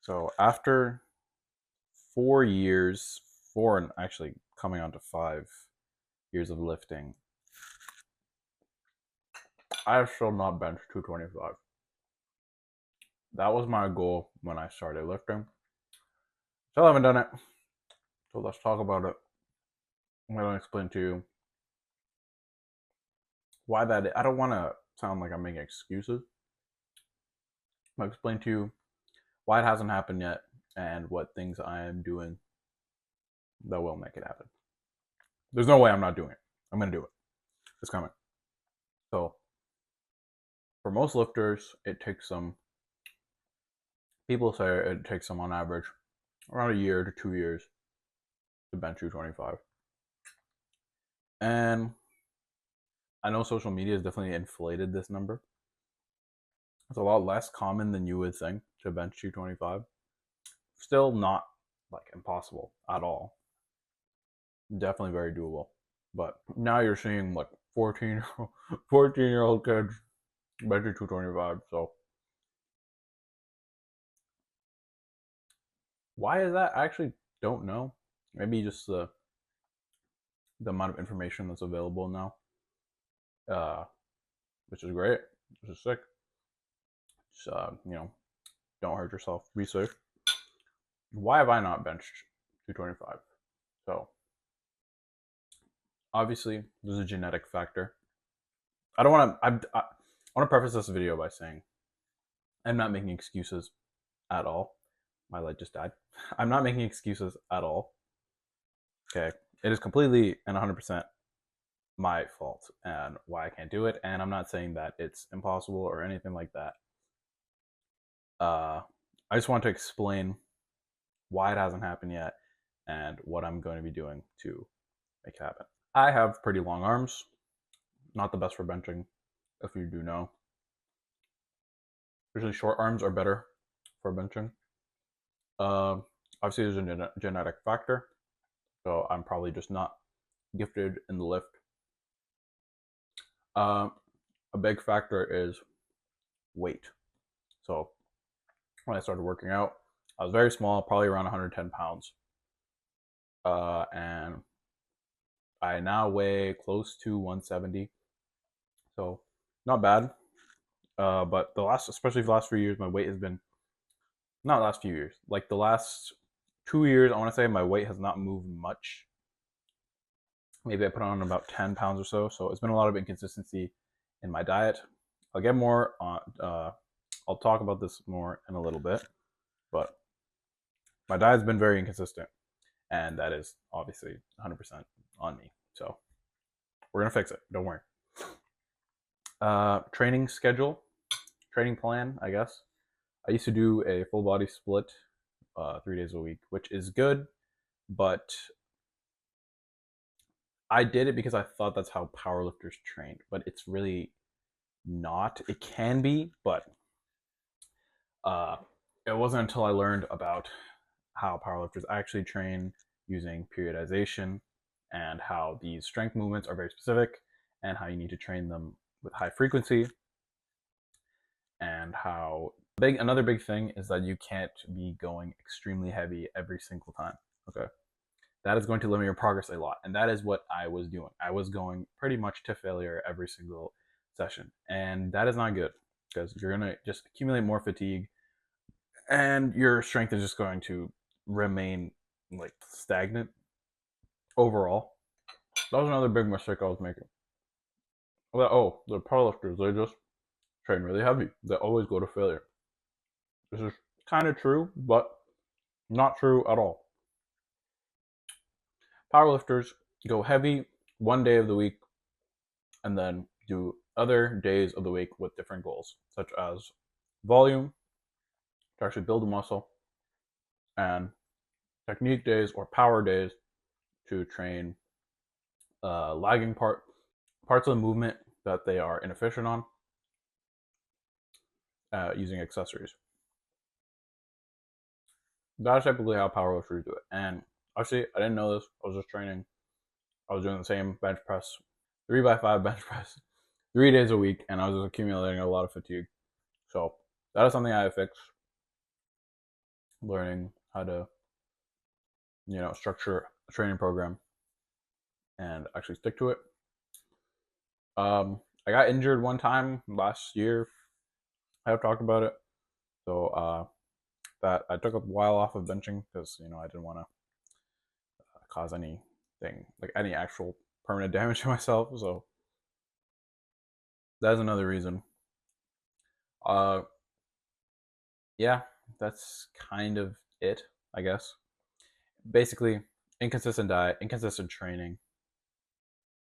So after 4 years, four and actually coming on to 5 years of lifting, I have still not benched 225. That was my goal when I started lifting. Still haven't done it. So let's talk about it. I'm going to explain to you why that is. I don't want to sound like I'm making excuses. I'll explain to you why it hasn't happened yet and what things I am doing that will make it happen. There's no way I'm not doing it. I'm going to do it. It's coming. So for most lifters, it takes them, people say it takes them on average around a year to 2 years to bench 225. And I know social media has definitely inflated this number. It's a lot less common than you would think to bench 225. Still not like impossible at all. Definitely very doable. But now you're seeing like 14-year-old kids benching 225. So why is that? I actually don't know. Maybe just the amount of information that's available now, uh, which is great, which is sick. Just, don't hurt yourself. Be safe. Why have I not benched 225? So obviously, there's a genetic factor. I don't want to. I want to preface this video by saying I'm not making excuses at all. My light just died. I'm not making excuses at all. Okay, it is completely and 100% my fault and why I can't do it. And I'm not saying that it's impossible or anything like that. I just want to explain why it hasn't happened yet and what I'm going to be doing to make it happen. I have pretty long arms, not the best for benching, if you do know. Usually short arms are better for benching. Obviously, there's a genetic factor, so I'm probably just not gifted in the lift. Uh, a big factor is weight. So when I started working out, I was very small, probably around 110 pounds. And I now weigh close to 170. So not bad. But especially for the last few years, my weight has been, not last few years, like the last 2 years, I want to say my weight has not moved much. Maybe I put on about 10 pounds or so. So it's been a lot of inconsistency in my diet. I'll get more on, I'll talk about this more in a little bit, but my diet's been very inconsistent, and that is obviously 100% on me. So we're gonna fix it. Don't worry. Training schedule, training plan, I guess. I used to do a full body split 3 days a week, which is good, but I did it because I thought that's how powerlifters trained, but it's really not. It can be, but uh, it wasn't until I learned about how powerlifters actually train using periodization and how these strength movements are very specific and how you need to train them with high frequency, and how another big thing is that you can't be going extremely heavy every single time. Okay. That is going to limit your progress a lot. And that is what I was doing. I was going pretty much to failure every single session. And that is not good because you're going to just accumulate more fatigue and your strength is just going to remain like stagnant overall. That was another big mistake I was making. Oh, the powerlifters, they just train really heavy. They always go to failure. This is kind of true, but not true at all. Powerlifters go heavy one day of the week and then do other days of the week with different goals, such as volume to actually build a muscle, and technique days or power days to train lagging parts of the movement that they are inefficient on using accessories. That's typically how powerlifters do it. And actually, I didn't know this. I was just training. I was doing the same bench press, 3x5 bench press, 3 days a week, and I was just accumulating a lot of fatigue. So that is something I fixed. Learning how to, structure a training program and actually stick to it. I got injured one time last year. I have talked about it. So that I took a while off of benching because I didn't want to cause anything like any actual permanent damage to myself. So that's another reason. Uh, yeah, that's kind of it, I guess. Basically, inconsistent diet, inconsistent training,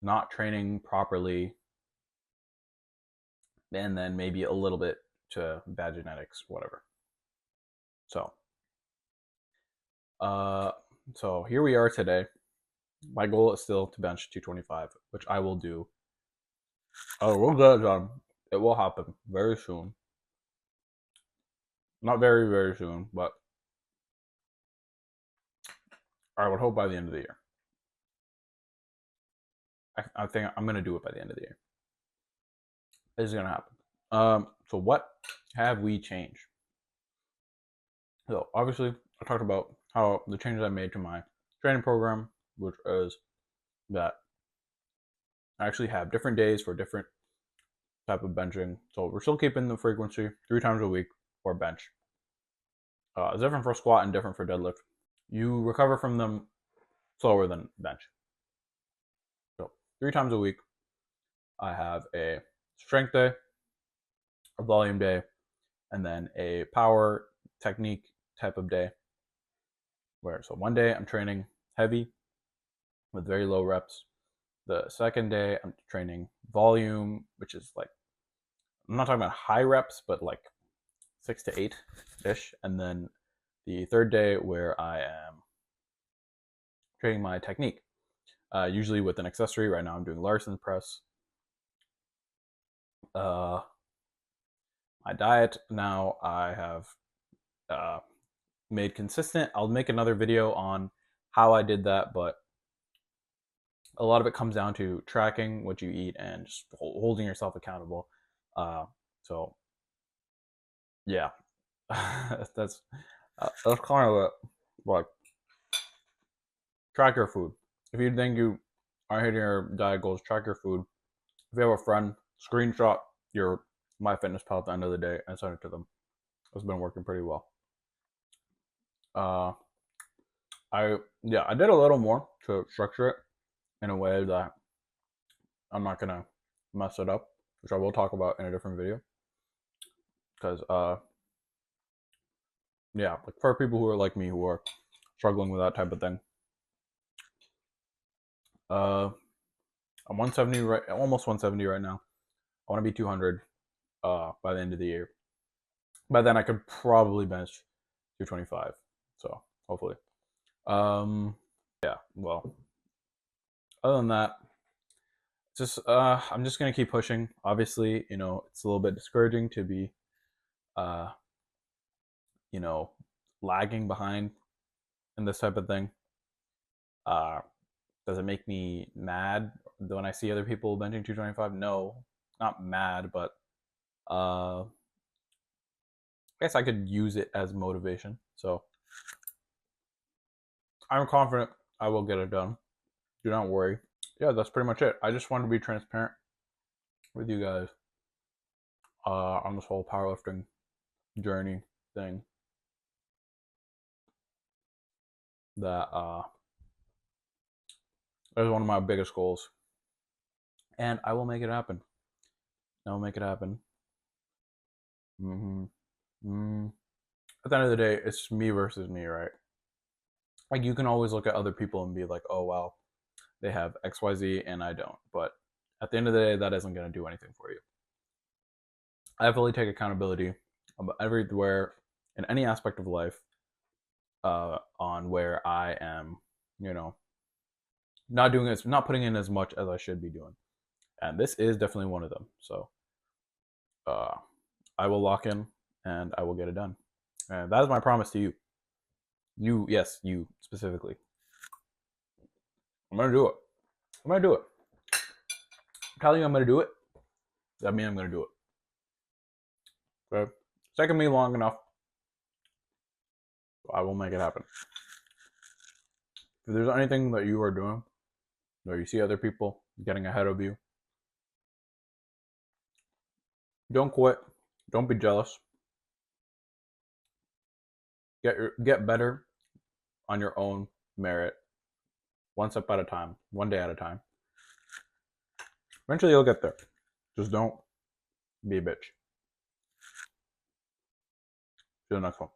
not training properly, and then maybe a little bit to bad genetics, whatever. So, uh, so here we are today. My goal is still to bench 225, which I will do. Oh, we'll get it done. It will happen very soon. Not very, very soon, but I would hope by the end of the year. I think I'm gonna do it by the end of the year. It's gonna happen. So what have we changed? So obviously, I talked about how the changes I made to my training program, which is that I actually have different days for different type of benching. So we're still keeping the frequency 3 times a week for bench. It's different for squat and different for deadlift. You recover from them slower than bench. So 3 times a week, I have a strength day, a volume day, and then a power technique type of day. Where so one day I'm training heavy with very low reps. The second day I'm training volume, which is like I'm not talking about high reps, but like 6 to 8 ish. And then the third day where I am training my technique, usually with an accessory. Right now I'm doing Larson press. My diet now I have made consistent. I'll make another video on how I did that, but a lot of it comes down to tracking what you eat and just holding yourself accountable. So yeah, that's kind of it. Like track your food. If you think you are hitting your diet goals, track your food. If you have a friend, screenshot your MyFitnessPal at the end of the day and send it to them. It's been working pretty well. I did a little more to structure it in a way that I'm not gonna mess it up, which I will talk about in a different video. Because like for people who are like me who are struggling with that type of thing. I'm 170 right, almost 170 right now. I want to be 200 by the end of the year. By then I could probably bench 225. So hopefully. Yeah. Well, other than that, just I'm just gonna keep pushing. Obviously, it's a little bit discouraging to be uh you know lagging behind in this type of thing. Uh, does it make me mad when I see other people benching 225? No, not mad, but I guess I could use it as motivation. So I'm confident I will get it done. Do not worry. Yeah, that's pretty much it. I just wanted to be transparent with you guys on this whole powerlifting journey thing. That is one of my biggest goals, and I will make it happen. I will make it happen. Mm-hmm. Mm. At the end of the day, it's me versus me, right? Like you can always look at other people and be like, "Oh wow, they have XYZ and I don't." But at the end of the day, that isn't going to do anything for you. I fully take accountability everywhere in any aspect of life on where I am, not doing as not putting in as much as I should be doing, and this is definitely one of them. So uh, I will lock in and I will get it done. And that is my promise to you. You, yes, you specifically. I'm gonna do it. I'm gonna do it. I'm telling you, I'm gonna do it. That means I'm gonna do it. Okay. taken me long enough. So I will make it happen. If there's anything that you are doing, or you see other people getting ahead of you, don't quit. Don't be jealous. Get better on your own merit, one step at a time, one day at a time. Eventually, you'll get there. Just don't be a bitch. See you next one.